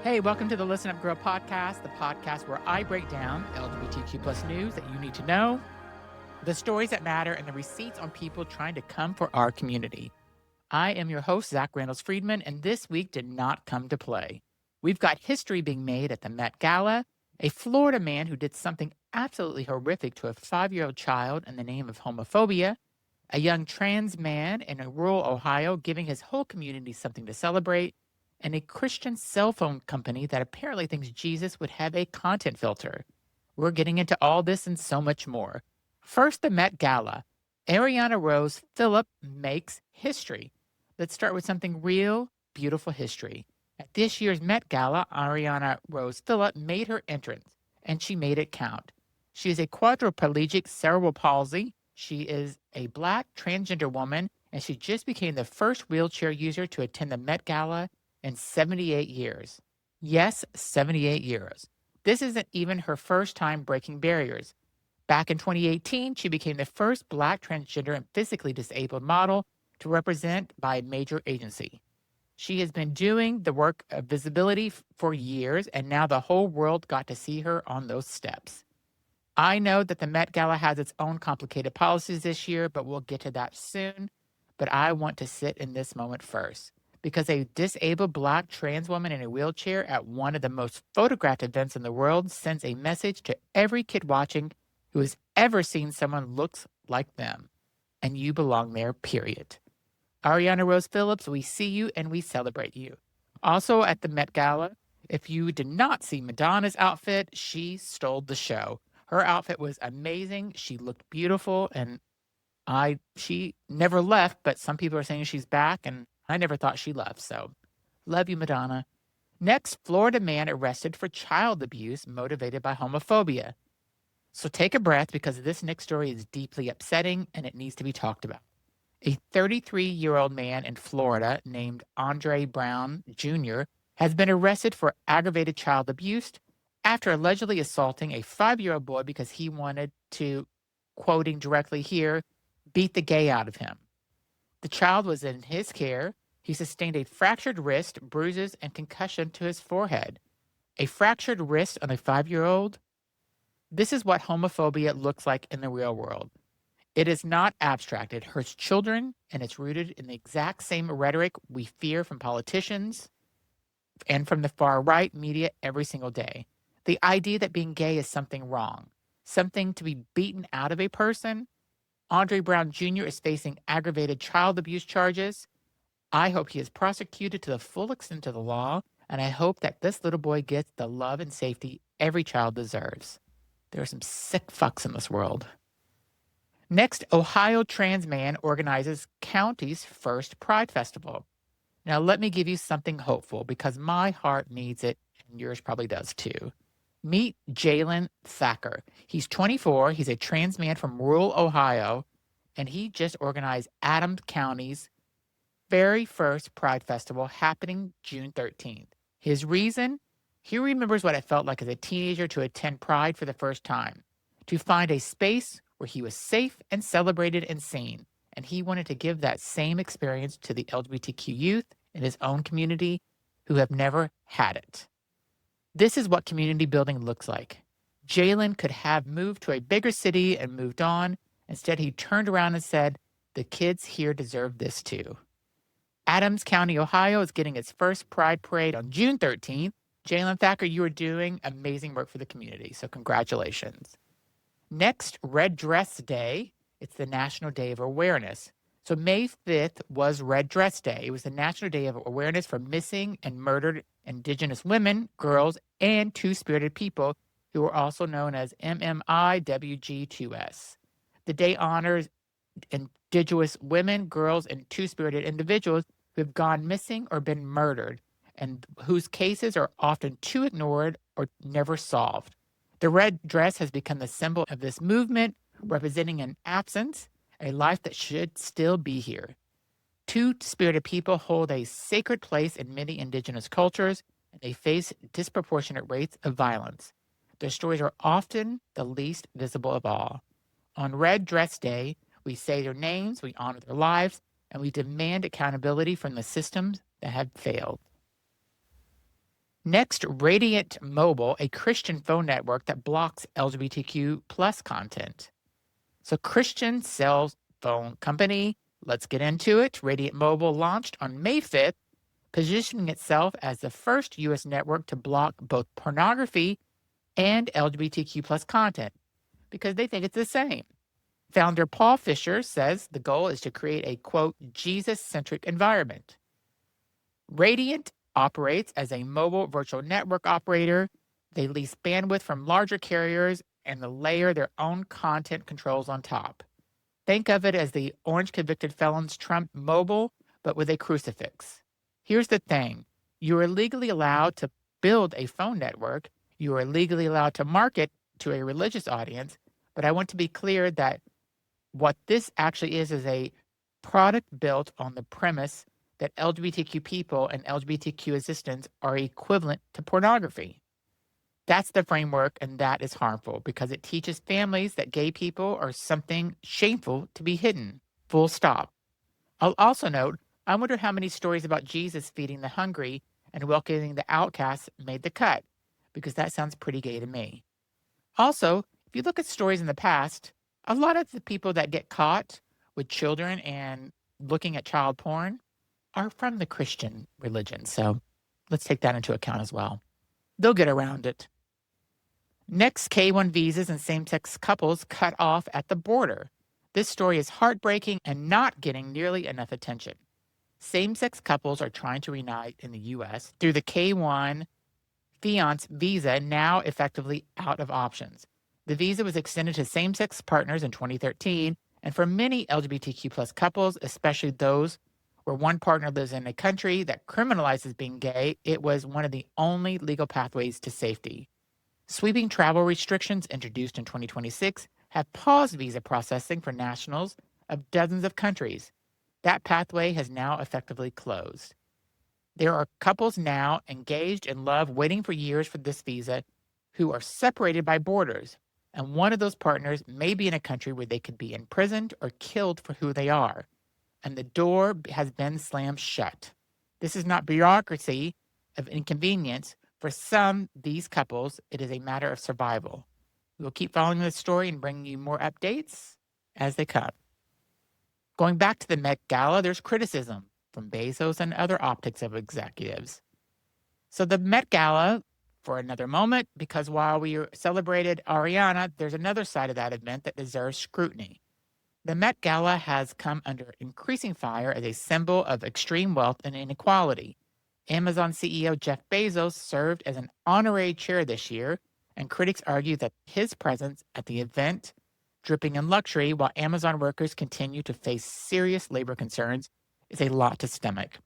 Hey, welcome to the Listen Up Girl podcast, the podcast where I break down LGBTQ plus news that you need to know, the stories that matter, and the receipts on people trying to come for our community. I am your host, Zach Randles-Friedman, and this week did not come to play. We've got history being made at the Met Gala, a Florida man who did something absolutely horrific to a 5-year-old child in the name of homophobia, a young trans man in rural Ohio giving his whole community something to celebrate, and a Christian cell phone company that apparently thinks Jesus would have a content filter. We're getting into all this and so much more. First, the Met Gala. Ariana Rose Phillip makes history. Let's start with something real, beautiful history. At this year's Met Gala, Ariana Rose Phillip made her entrance, and she made it count. She is a quadriplegic cerebral palsy. She is a Black transgender woman, and she just became the first wheelchair user to attend the Met Gala in 78 years. Yes, 78 years. This isn't even her first time breaking barriers. Back in 2018, she became the first Black transgender and physically disabled model to represent by a major agency. She has been doing the work of visibility for years, and now the whole world got to see her on those steps. I know that the Met Gala has its own complicated policies this year, but we'll get to that soon. But I want to sit in this moment first, because a disabled Black trans woman in a wheelchair at one of the most photographed events in the world sends a message to every kid watching who has ever seen someone looks like them. And you belong there, period. Ariana Rose Phillips, we see you and we celebrate you. Also at the Met Gala, if you did not see Madonna's outfit, she stole the show. Her outfit was amazing. She looked beautiful, and she never left, but some people are saying she's back, and I never thought she left. So love you, Madonna. Next, Florida man arrested for child abuse motivated by homophobia. So take a breath, because this next story is deeply upsetting and it needs to be talked about. A 33-year-old man in Florida named Andre Brown Jr. has been arrested for aggravated child abuse after allegedly assaulting a 5-year-old boy because he wanted to, quoting directly here, beat the gay out of him. The child was in his care. He sustained a fractured wrist, bruises, and concussion to his forehead. A fractured wrist on a 5-year-old? This is what homophobia looks like in the real world. It is not abstract. It hurts children, and it's rooted in the exact same rhetoric we fear from politicians and from the far-right media every single day. The idea that being gay is something wrong, something to be beaten out of a person. Andre Brown Jr. is facing aggravated child abuse charges. I hope he is prosecuted to the full extent of the law, and I hope that this little boy gets the love and safety every child deserves. There are some sick fucks in this world. Next, Ohio trans man organizes county's first Pride Festival. Now, let me give you something hopeful, because my heart needs it, and yours probably does too. Meet Jalen Thacker. He's 24. He's a trans man from rural Ohio, and he just organized Adams County's very first Pride Festival happening June 13th. His reason? He remembers what it felt like as a teenager to attend Pride for the first time, to find a space where he was safe and celebrated and seen, and he wanted to give that same experience to the LGBTQ youth in his own community who have never had it. This is what community building looks like. Jalen could have moved to a bigger city and moved on. Instead, he turned around and said, the kids here deserve this too. Adams County, Ohio is getting its first Pride Parade on June 13th. Jalen Thacker, you are doing amazing work for the community, so congratulations. Next, Red Dress Day. It's the National Day of Awareness. So May 5th was Red Dress Day. It was the National Day of Awareness for missing and murdered Indigenous women, girls, and two-spirited people, who are also known as MMIWG2S. The day honors Indigenous women, girls, and two-spirited individuals who have gone missing or been murdered, and whose cases are often too ignored or never solved. The red dress has become the symbol of this movement, representing an absence, a life that should still be here. Two-spirited people hold a sacred place in many Indigenous cultures, and they face disproportionate rates of violence. Their stories are often the least visible of all. On Red Dress Day, we say their names, we honor their lives, and we demand accountability from the systems that have failed. Next, Radiant Mobile, a Christian phone network that blocks LGBTQ plus content. So Christian cell phone company, let's get into it. Radiant Mobile launched on May 5th, positioning itself as the first U.S. network to block both pornography and LGBTQ plus content because they think it's the same. Founder Paul Fisher says the goal is to create a, quote, Jesus-centric environment. Radiant operates as a mobile virtual network operator. They lease bandwidth from larger carriers and they layer their own content controls on top. Think of it as the orange convicted felon's Trump mobile, but with a crucifix. Here's the thing. You are legally allowed to build a phone network. You are legally allowed to market to a religious audience. But I want to be clear that what this actually is a product built on the premise that LGBTQ people and LGBTQ existence are equivalent to pornography. That's the framework, and that is harmful because it teaches families that gay people are something shameful to be hidden. Full stop. I'll also note, I wonder how many stories about Jesus feeding the hungry and welcoming the outcasts made the cut, because that sounds pretty gay to me. Also, if you look at stories in the past, a lot of the people that get caught with children and looking at child porn are from the Christian religion. So let's take that into account as well. They'll get around it. Next, K-1 visas and same-sex couples cut off at the border. This story is heartbreaking and not getting nearly enough attention. Same-sex couples are trying to reunite in the U.S. through the K-1 fiancé visa, now effectively out of options. The visa was extended to same-sex partners in 2013, and for many LGBTQ plus couples, especially those where one partner lives in a country that criminalizes being gay, it was one of the only legal pathways to safety. Sweeping travel restrictions introduced in 2026 have paused visa processing for nationals of dozens of countries. That pathway has now effectively closed. There are couples now engaged in love waiting for years for this visa who are separated by borders, and one of those partners may be in a country where they could be imprisoned or killed for who they are, and the door has been slammed shut. This is not bureaucracy of inconvenience. For some, these couples, it is a matter of survival. We'll keep following this story and bringing you more updates as they come. Going back to the Met Gala, there's criticism from Bezos and other optics of executives. So the Met Gala, for another moment, because while we celebrated Ariana, there's another side of that event that deserves scrutiny. The Met Gala has come under increasing fire as a symbol of extreme wealth and inequality. Amazon CEO Jeff Bezos served as an honorary chair this year, and critics argue that his presence at the event, dripping in luxury while Amazon workers continue to face serious labor concerns, is a lot to stomach.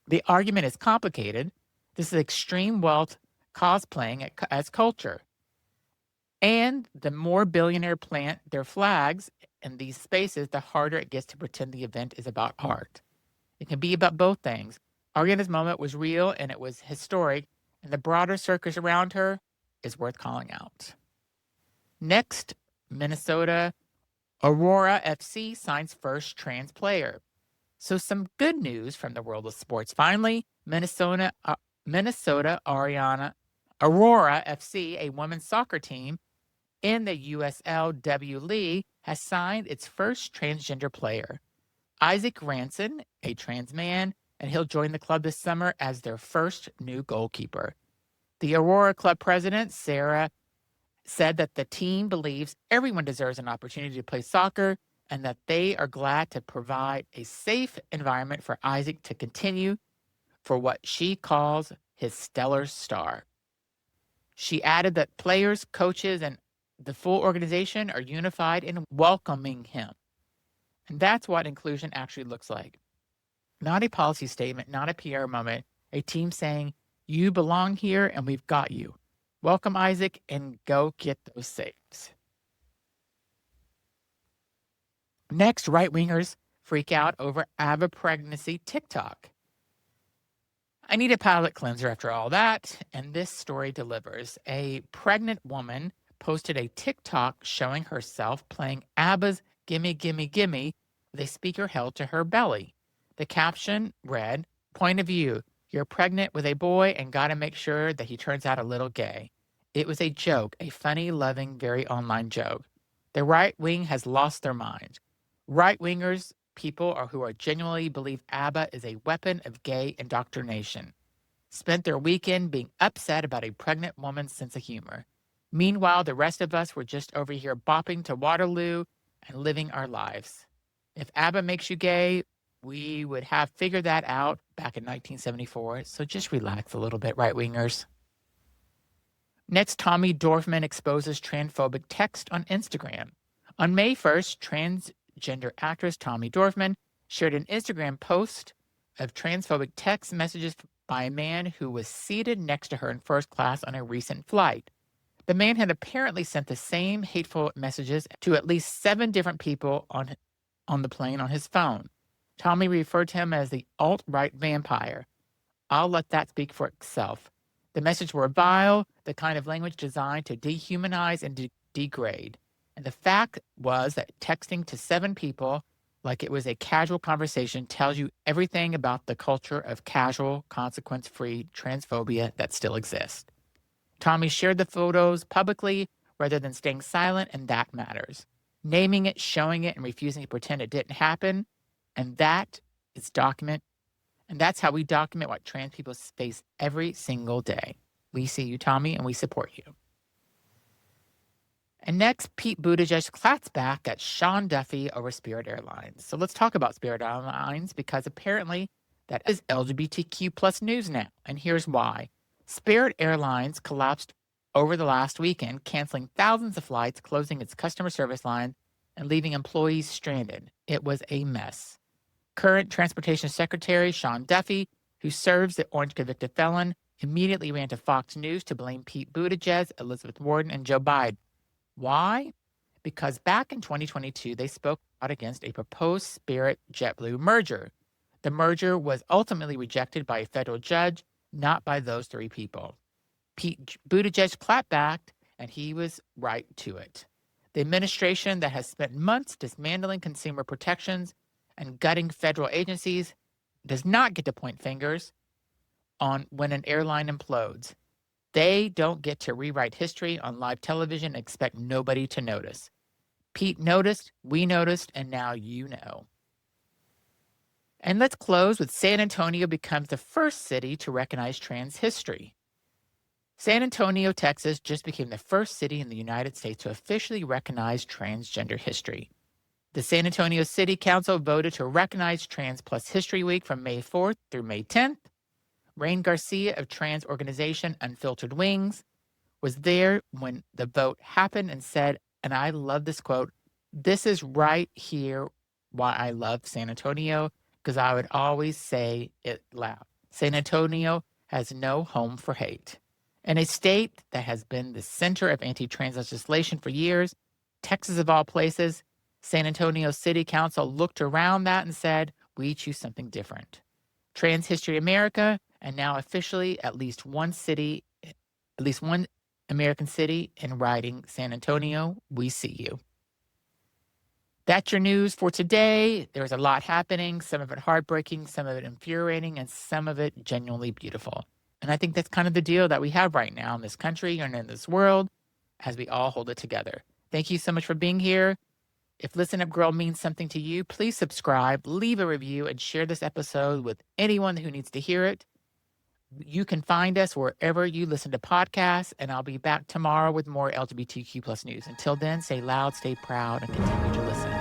The argument is complicated. This is extreme wealth cosplaying as culture. And the more billionaires plant their flags in these spaces, the harder it gets to pretend the event is about art. It can be about both things. Ariana's moment was real and it was historic, and the broader circus around her is worth calling out. Next, Minnesota Aurora FC signs first trans player. So some good news from the world of sports. Finally, Minnesota Aurora FC, a women's soccer team in the USLW League, has signed its first transgender player. Isaac Ranson, a trans man, and he'll join the club this summer as their first new goalkeeper. The Aurora Club president, Sarah, said that the team believes everyone deserves an opportunity to play soccer and that they are glad to provide a safe environment for Isaac to continue for what she calls his stellar star. She added that players, coaches, and the full organization are unified in welcoming him. And that's what inclusion actually looks like. Not a policy statement, not a PR moment, a team saying, you belong here and we've got you. Welcome, Isaac, and go get those saves. Next, right-wingers freak out over ABBA pregnancy TikTok. I need a palate cleanser after all that, and this story delivers. A pregnant woman posted a TikTok showing herself playing ABBA's Gimme, Gimme, Gimme with a speaker held to her belly. The caption read, point of view, You're pregnant with a boy and got to make sure that he turns out a little gay. It was a joke, a funny, loving, very online joke. The right wing has lost their mind. Right wingers, people who are genuinely believe ABBA is a weapon of gay indoctrination, spent their weekend being upset about a pregnant woman's sense of humor. Meanwhile, the rest of us were just over here bopping to Waterloo and living our lives. If ABBA makes you gay, we would have figured that out back in 1974, so just relax a little bit, right-wingers. Next, Tommy Dorfman exposes transphobic text on Instagram. On May 1st, transgender actress Tommy Dorfman shared an Instagram post of transphobic text messages by a man who was seated next to her in first class on a recent flight. The man had apparently sent the same hateful messages to at least 7 different people on the plane on his phone. Tommy referred to him as the alt-right vampire. I'll let that speak for itself. The messages were vile, the kind of language designed to dehumanize and degrade. And the fact was that texting to 7 people like it was a casual conversation tells you everything about the culture of casual, consequence-free transphobia that still exists. Tommy shared the photos publicly rather than staying silent, and that matters. Naming it, showing it, and refusing to pretend it didn't happen, and that's how we document what trans people face every single day. We see you, Tommy, and we support you. And next, Pete Buttigieg claps back at Sean Duffy over Spirit Airlines. So let's talk about Spirit Airlines, because apparently that is LGBTQ plus news now. And here's why. Spirit Airlines collapsed over the last weekend, canceling thousands of flights, closing its customer service line, and leaving employees stranded. It was a mess. Current Transportation Secretary Sean Duffy, who serves the orange convicted felon, immediately ran to Fox News to blame Pete Buttigieg, Elizabeth Warren, and Joe Biden. Why? Because back in 2022, they spoke out against a proposed Spirit JetBlue merger. The merger was ultimately rejected by a federal judge, not by those 3 people. Pete Buttigieg clapped back, and he was right to it. The administration that has spent months dismantling consumer protections and gutting federal agencies does not get to point fingers on when an airline implodes. They don't get to rewrite history on live television and expect nobody to notice. Pete noticed, we noticed, and now you know. And let's close with San Antonio becomes the first city to recognize trans history. San Antonio, Texas just became the first city in the United States to officially recognize transgender history. The San Antonio City Council voted to recognize Trans Plus History Week from May 4th through May 10th. Rain Garcia of trans organization Unfiltered Wings was there when the vote happened and said, and I love this quote, "This is right here why I love San Antonio, because I would always say it loud. San Antonio has no home for hate." In a state that has been the center of anti-trans legislation for years, Texas of all places, San Antonio City Council looked around that and said, we choose something different. Trans History America, and now officially at least one American city in writing, San Antonio, we see you. That's your news for today. There's a lot happening, some of it heartbreaking, some of it infuriating, and some of it genuinely beautiful. And I think that's kind of the deal that we have right now in this country and in this world as we all hold it together. Thank you so much for being here. If Listen Up Girl means something to you, please subscribe, leave a review, and share this episode with anyone who needs to hear it. You can find us wherever you listen to podcasts, and I'll be back tomorrow with more LGBTQ plus news. Until then, stay loud, stay proud, and continue to listen.